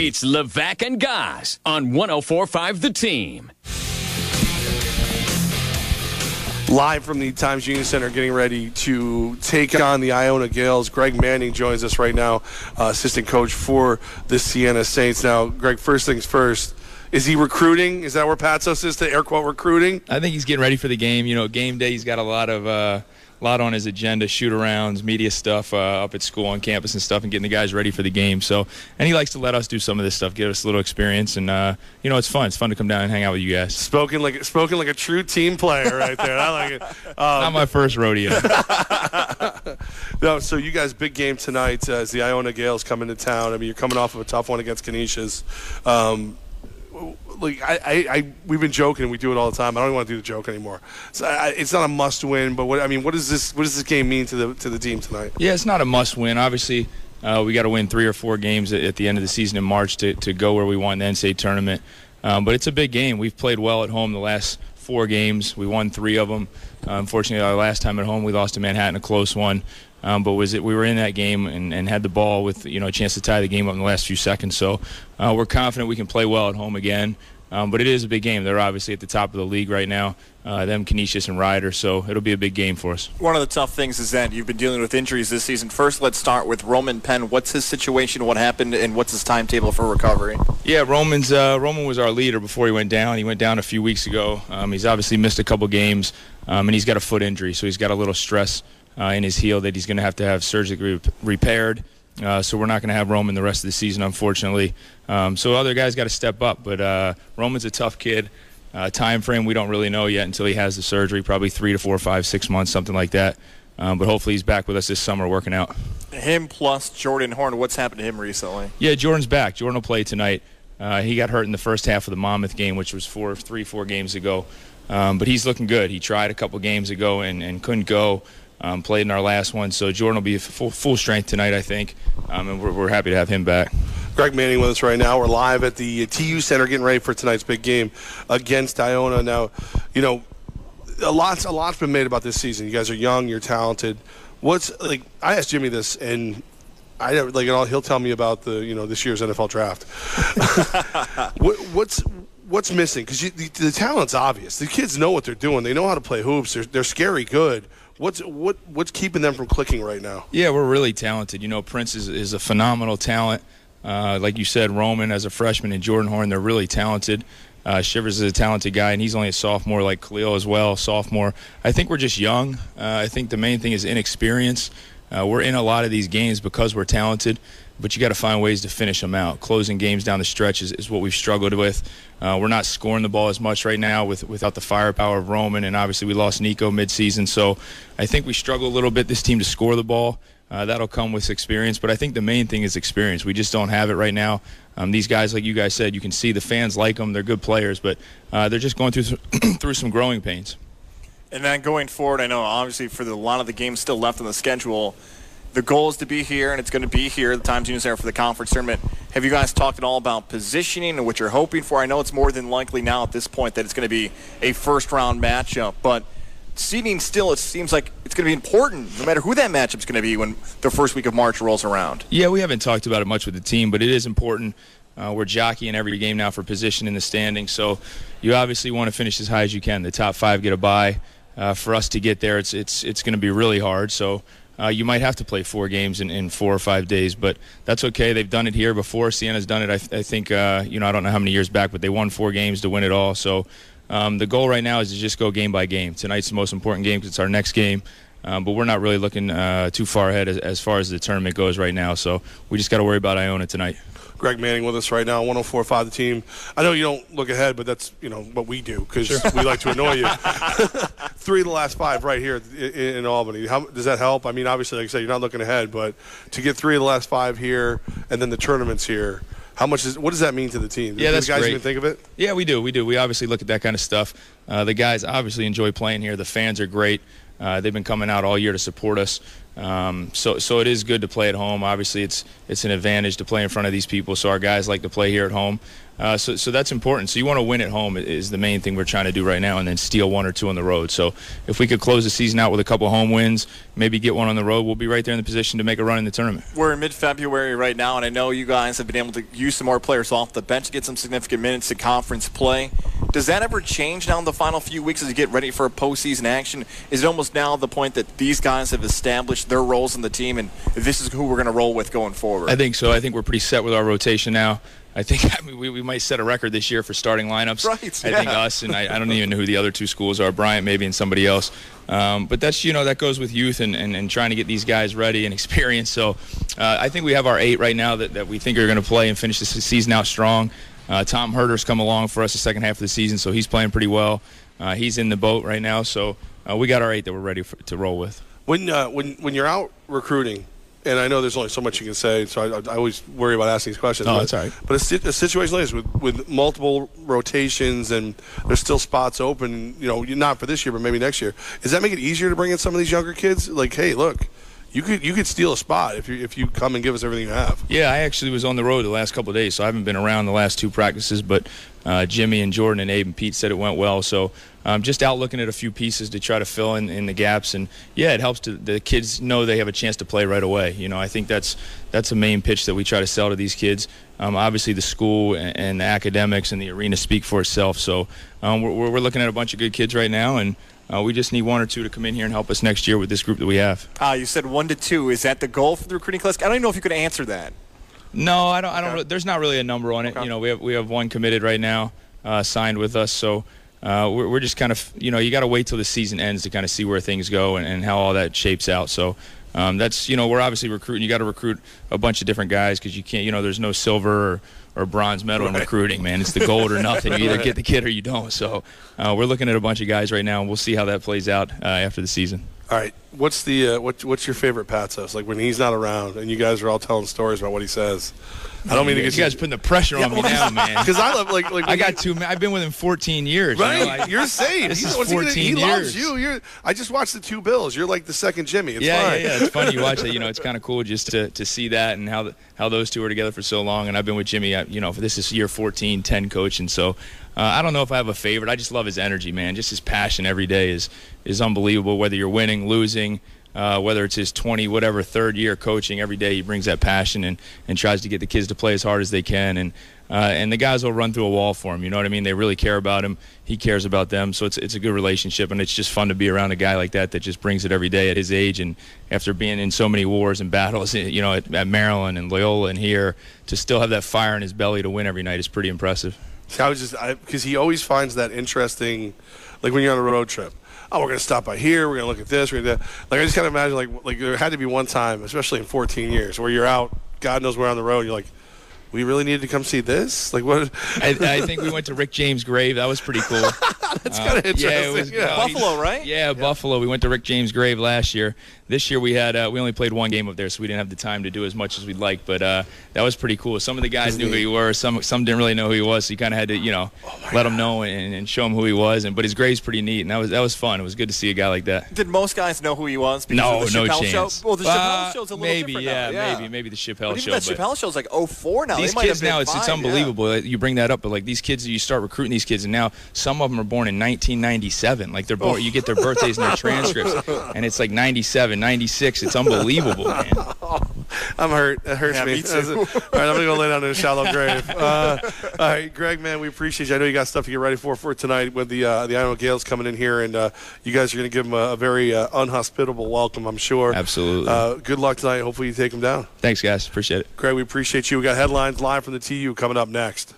It's Levack and Goz on 104.5 The Team. Live from the Times Union Center, getting ready to take on the Iona Gales. Greg Manning joins us right now, assistant coach for the Siena Saints. Now, Greg, first things first, is he recruiting? Is that where Patsos is, to air quote recruiting? I think he's getting ready for the game. You know, game day, he's got a lot on his agenda, shoot-arounds, media stuff up at school on campus and stuff, and getting the guys ready for the game. So, and he likes to let us do some of this stuff, give us a little experience, and you know, it's fun. It's fun to come down and hang out with you guys. Spoken like a true team player right there. I like it. Not my first rodeo. No, so you guys, big game tonight as the Iona Gales come into town. I mean, you're coming off of a tough one against Canisius. We've been joking. We do it all the time. I don't even want to do the joke anymore. So it's not a must-win, but what does this game mean to the team tonight? Yeah, it's not a must-win. Obviously, we got to win 3 or 4 games at the end of the season in March to go where we want in the NCAA tournament. But it's a big game. We've played well at home the last 4 games. We won 3 of them. Unfortunately, our last time at home, we lost to Manhattan, a close one. But we were in that game and had the ball with a chance to tie the game up in the last few seconds. So we're confident we can play well at home again. But it is a big game. They're obviously at the top of the league right now, them, Canisius, and Ryder. So it'll be a big game for us. One of the tough things is that you've been dealing with injuries this season. First, let's start with Roman Penn. What's his situation? What happened? And what's his timetable for recovery? Yeah, Roman was our leader before he went down. He went down a few weeks ago. He's obviously missed a couple games, and he's got a foot injury. So he's got a little stress in his heel that he's going to have surgically repaired. So we're not going to have Roman the rest of the season, unfortunately. So other guys got to step up. But Roman's a tough kid. Time frame, we don't really know yet until he has the surgery, probably 3 to 4, 5, 6 months, something like that. But hopefully he's back with us this summer working out. Him plus Jordan Horn, what's happened to him recently? Yeah, Jordan's back. Jordan will play tonight. He got hurt in the first half of the Monmouth game, which was 4 games ago. But he's looking good. He tried a couple games ago and couldn't go. Played in our last one, so Jordan will be full strength tonight, I think, and we're happy to have him back. Greg Manning with us right now. We're live at the TU Center getting ready for tonight's big game against Iona. Now, a lot's been made about this season. You guys are young, you're talented. I asked Jimmy this, and he'll tell me about this year's NFL draft. What's missing? Because the talent's obvious. The kids know what they're doing. They know how to play hoops. They're scary good. What's keeping them from clicking right now? Yeah, we're really talented. Prince is a phenomenal talent. Like you said, Roman as a freshman and Jordan Horn, they're really talented. Shivers is a talented guy, and he's only a sophomore, like Khalil as well, sophomore. I think we're just young. I think the main thing is inexperience. We're in a lot of these games because we're talented, but you got to find ways to finish them out. Closing games down the stretch is what we've struggled with. We're not scoring the ball as much right now without the firepower of Roman, and obviously we lost Nico midseason. So I think we struggle a little bit, this team, to score the ball. That'll come with experience, but I think the main thing is experience. We just don't have it right now. These guys, like you guys said, you can see the fans like them. They're good players, but they're just going through some growing pains. And then going forward, I know obviously for a lot of the games still left on the schedule, the goal is to be here, and it's going to be here at the Times Union Center for the conference tournament. Have you guys talked at all about positioning and what you're hoping for? I know it's more than likely now at this point that it's going to be a first-round matchup, but seeding still, it seems like it's going to be important no matter who that matchup's going to be when the first week of March rolls around. Yeah, we haven't talked about it much with the team, but it is important. We're jockeying every game now for position in the standings, so you obviously want to finish as high as you can. The top 5 get a bye. For us to get there, it's going to be really hard, so you might have to play 4 games in 4 or 5 days, but that's okay. They've done it here before. Siena's done it, I think, I don't know how many years back, but they won 4 games to win it all. So the goal right now is to just go game by game. Tonight's the most important game because it's our next game, but we're not really looking too far ahead as far as the tournament goes right now. So we just got to worry about Iona tonight. Greg Manning with us right now, 104.5 The Team. I know you don't look ahead, but that's what we do because we like to annoy you. 3 of the last 5 right here in Albany. How does that help? I mean, obviously, like I said, you're not looking ahead, but to get 3 of the last 5 here and then the tournaments here, what does that mean to the team? Yeah, that's great. Do the guys great. even think of it? Yeah, we do. We obviously look at that kind of stuff. The guys obviously enjoy playing here. The fans are great. They've been coming out all year to support us. So it is good to play at home. Obviously, it's an advantage to play in front of these people. So our guys like to play here at home. So that's important. So you want to win at home is the main thing we're trying to do right now, and then steal 1 or 2 on the road. So if we could close the season out with a couple home wins, maybe get one on the road, we'll be right there in the position to make a run in the tournament. We're in mid-February right now, and I know you guys have been able to use some more players off the bench to get some significant minutes in conference play. Does that ever change now in the final few weeks as you get ready for a postseason action? Is it almost now the point that these guys have established their roles in the team, and this is who we're going to roll with going forward? I think so. I think we're pretty set with our rotation now. I think we might set a record this year for starting lineups. Right, I think us, and I don't even know who the other 2 schools are, Bryant maybe and somebody else. But that's, that goes with youth and trying to get these guys ready and experienced. So I think we have our 8 right now that we think are going to play and finish the season out strong. Tom Herter's come along for us the second half of the season, so he's playing pretty well. He's in the boat right now, so we got our 8 that we're ready to roll with. When you're out recruiting, and I know there's only so much you can say, so I always worry about asking these questions. No, that's all right. But a situation like this with multiple rotations and there's still spots open, not for this year, but maybe next year, does that make it easier to bring in some of these younger kids? Like, hey, look, you could steal a spot if you come and give us everything you have. Yeah, I actually was on the road the last couple of days, so I haven't been around the last 2 practices, but Jimmy and Jordan and Abe and Pete said it went well. So just out looking at a few pieces to try to fill in the gaps. And, yeah, it helps the kids know they have a chance to play right away. I think that's a main pitch that we try to sell to these kids. Obviously, the school and the academics and the arena speak for itself. So we're looking at a bunch of good kids right now, and we just need 1 or 2 to come in here and help us next year with this group that we have. You said 1 to 2. Is that the goal for the recruiting class? I don't even know if you could answer that. No, I don't. There's not really a number on it. Okay. We have 1 committed right now, signed with us. So we're just kind of, you got to wait till the season ends to kind of see where things go and how all that shapes out. So that's, we're obviously recruiting. You got to recruit a bunch of different guys because you can't, there's no silver or bronze medal in recruiting, man. It's the gold or nothing. You either get the kid or you don't. So we're looking at a bunch of guys right now, and we'll see how that plays out after the season. All right. What's what's your favorite Pat says? Like when he's not around and you guys are all telling stories about what he says. I don't mean to get you guys putting the pressure on me now, man. Because I love like I got 2. I've been with him 14 years. Right, you're saying this is 14 years. He loves you. I just watched the 2 Bills. You're like the second Jimmy. It's fine. Yeah. It's funny you watch that. It's kind of cool just to see that and how those 2 are together for so long. And I've been with Jimmy. This is year 14, 10 coaching. So I don't know if I have a favorite. I just love his energy, man. Just his passion every day is unbelievable. Whether you're winning, losing. Whether it's his 3rd year coaching, every day he brings that passion and tries to get the kids to play as hard as they can. And the guys will run through a wall for him. You know what I mean? They really care about him. He cares about them. So it's a good relationship, and it's just fun to be around a guy like that just brings it every day at his age. And after being in so many wars and battles, at Maryland and Loyola and here, to still have that fire in his belly to win every night is pretty impressive. Because he always finds that interesting, like when you're on a road trip. Oh, we're going to stop by here. We're going to look at this. We're going to like I just kind of imagine like there had to be one time, especially in 14 years, where you're out, God knows where on the road. You're like, we really needed to come see this. Like what? I think we went to Rick James' grave. That was pretty cool. That's kind of interesting. Yeah, it was Buffalo, right? Yeah, Buffalo. We went to Rick James' grave last year. This year we only played 1 game up there, so we didn't have the time to do as much as we'd like. But that was pretty cool. Some of the guys knew who he was. Some didn't really know who he was. So you kind of had to let him know and show him who he was. But his grave's pretty neat, and that was fun. It was good to see a guy like that. Did most guys know who he was? No, of the no Chappelle chance. Show? Well, the Chappelle Show's a little different now. Maybe the Chappelle but Show. Even that Chappelle Show's like 04 now. These kids now, it's unbelievable. You bring that up, but like these kids, you start recruiting these kids, and now some of them are born in 1997. Like they're born, you get their birthdays and their transcripts, and it's like 97, 96. It's unbelievable, man. I'm hurt. It hurts me. Me too. All right, I'm gonna go lay down in a shallow grave. All right, Greg, man, we appreciate you. I know you got stuff to get ready for tonight with the Iona Gales coming in here, and you guys are gonna give them a very unhospitable welcome, I'm sure. Absolutely. Good luck tonight. Hopefully you take them down. Thanks, guys. Appreciate it. Greg, we appreciate you. We got headlines live from the TU coming up next.